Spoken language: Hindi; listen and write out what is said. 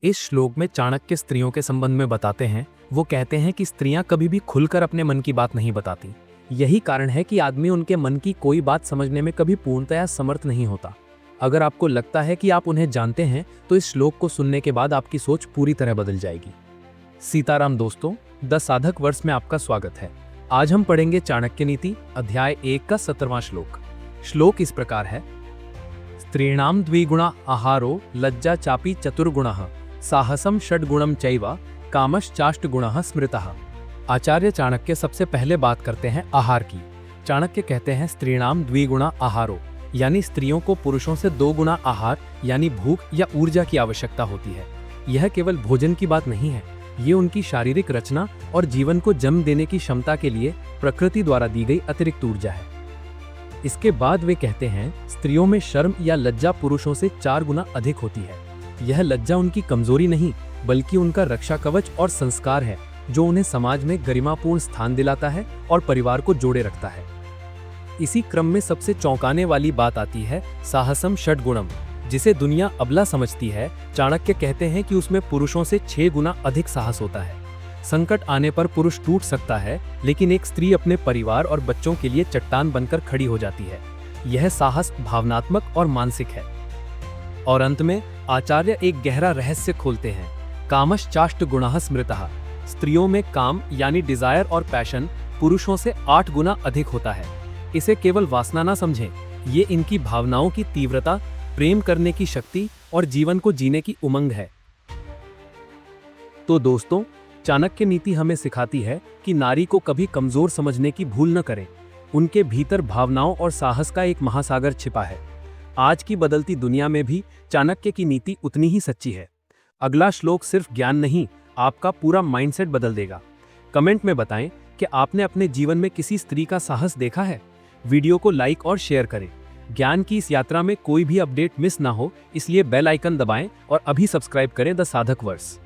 इस श्लोक में चाणक्य स्त्रियों के संबंध में बताते हैं। वो कहते हैं कि स्त्रियां कभी भी खुलकर अपने मन की बात नहीं बताती। यही कारण है कि आदमी उनके मन की कोई बात समझने में कभी पूर्णतया समर्थ नहीं होता। अगर आपको लगता है कि आप उन्हें जानते हैं तो इस श्लोक को सुनने के बाद आपकी सोच पूरी तरह बदल जाएगी। सीताराम दोस्तों, द साधक वर्ष में आपका स्वागत है। आज हम पढ़ेंगे चाणक्य नीति अध्याय 1 का 17वां श्लोक। श्लोक इस प्रकार है। स्त्रीणाम द्विगुणा आहारो लज्जा चापी चतुर्गुणः साहसम षड्गुणम चैव कामश्चाष्टगुणः स्मृतः। आचार्य चाणक्य सबसे पहले बात करते हैं आहार की। चाणक्य कहते हैं स्त्रीणाम द्विगुणा आहारो, यानी स्त्रियों को पुरुषों से 2 गुना आहार यानी भूख या ऊर्जा की आवश्यकता होती है। यह केवल भोजन की बात नहीं है, ये उनकी शारीरिक रचना और जीवन को जन्म देने की क्षमता के लिए प्रकृति द्वारा दी गई अतिरिक्त ऊर्जा है। इसके बाद वे कहते हैं स्त्रियों में शर्म या लज्जा पुरुषों से 4 गुना अधिक होती है। यह लज्जा उनकी कमजोरी नहीं बल्कि उनका रक्षा कवच और संस्कार है, जो उन्हें समाज में गरिमापूर्ण स्थान दिलाता है और परिवार को जोड़े रखता है। इसी क्रम में सबसे चौंकाने वाली बात आती है साहसम षड्गुणम, जिसे दुनिया अबला समझती है। चाणक्य कहते हैं कि उसमें पुरुषों से 6 गुना अधिक साहस होता है। संकट आने पर पुरुष टूट सकता है, लेकिन एक स्त्री अपने परिवार और बच्चों के लिए चट्टान बनकर खड़ी हो जाती है। यह साहस भावनात्मक और मानसिक है। और अंत में आचार्य एक गहरा रहस्य खोलते हैं। कामश्चाष्टगुणः स्मृतः। स्त्रियों में काम यानी डिजायर और पैशन पुरुषों से 8 गुना अधिक होता है। इसे केवल वासना ना समझें, ये इनकी भावनाओं की तीव्रता, प्रेम करने की शक्ति और जीवन को जीने की उमंग है। तो दोस्तों, चाणक्य नीति हमें सिखाती है कि नारी को कभी कमजोर समझने की भूल न करें। उनके भीतर भावनाओं और साहस का एक महासागर छिपा है। आज की बदलती दुनिया में भी चाणक्य की नीति उतनी ही सच्ची है। अगला श्लोक सिर्फ ज्ञान नहीं, आपका पूरा माइंडसेट बदल देगा। कमेंट में बताएं कि आपने अपने जीवन में किसी स्त्री का साहस देखा है। वीडियो को लाइक और शेयर करें। ज्ञान की इस यात्रा में कोई भी अपडेट मिस ना हो, इसलिए बेल आइकन दबाएं और अभी सब्सक्राइब करें द साधक वर्ष।